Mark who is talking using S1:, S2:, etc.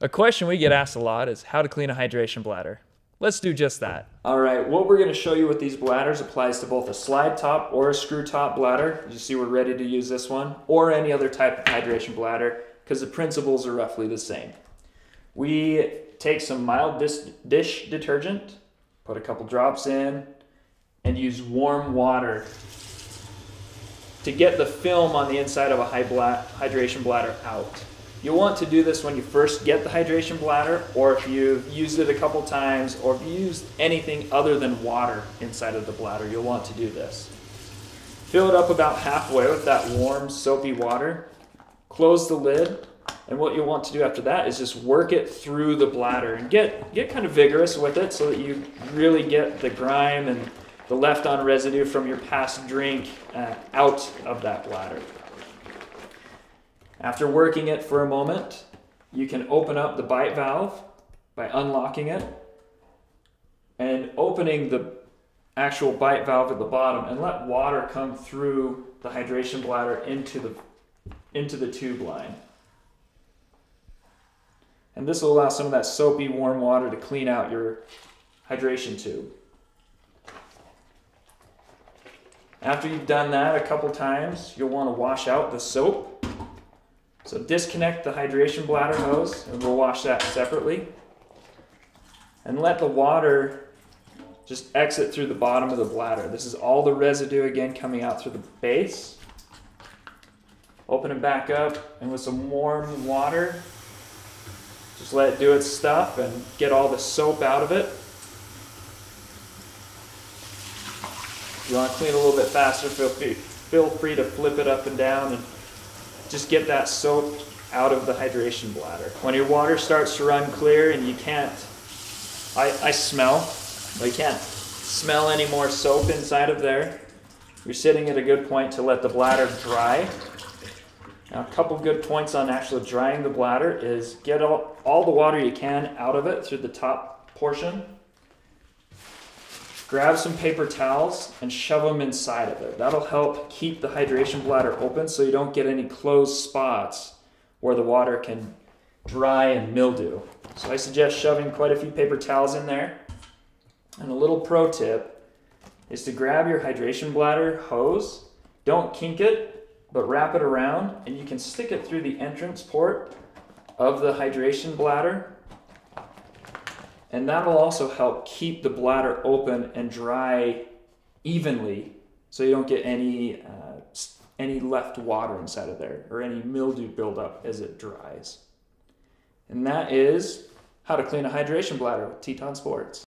S1: A question we get asked a lot is how to clean a hydration bladder. Let's do just that.
S2: All right, what we're going to show you with these bladders applies to both a slide top or a screw top bladder. You see we're ready to use this one, or any other type of hydration bladder, because the principles are roughly the same. We take some mild dish detergent, put a couple drops in, and use warm water to get the film on the inside of a hydration bladder out. You'll want to do this when you first get the hydration bladder, or if you've used it a couple times, or if you used anything other than water inside of the bladder, you'll want to do this. Fill it up about halfway with that warm, soapy water. Close the lid, and what you'll want to do after that is just work it through the bladder and get kind of vigorous with it so that you really get the grime and the left-on residue from your past drink out of that bladder. After working it for a moment, you can open up the bite valve by unlocking it and opening the actual bite valve at the bottom, and let water come through the hydration bladder into the tube line. And this will allow some of that soapy warm water to clean out your hydration tube. After you've done that a couple times, you'll want to wash out the soap. So disconnect the hydration bladder hose, and we'll wash that separately. And let the water just exit through the bottom of the bladder. This is all the residue again coming out through the base. Open it back up, and with some warm water, just let it do its stuff and get all the soap out of it. If you want to clean a little bit faster, feel free to flip it up and down and just get that soap out of the hydration bladder. When your water starts to run clear and you can't, I smell, but you can't smell any more soap inside of there, you're sitting at a good point to let the bladder dry. Now, a couple good points on actually drying the bladder is get all the water you can out of it through the top portion. Grab some paper towels and shove them inside of it. That'll help keep the hydration bladder open so you don't get any closed spots where the water can dry and mildew. So I suggest shoving quite a few paper towels in there. And a little pro tip is to grab your hydration bladder hose. Don't kink it, but wrap it around, and you can stick it through the entrance port of the hydration bladder. And that'll also help keep the bladder open and dry evenly so you don't get any left water inside of there or any mildew buildup as it dries. And that is how to clean a hydration bladder with Teton Sports.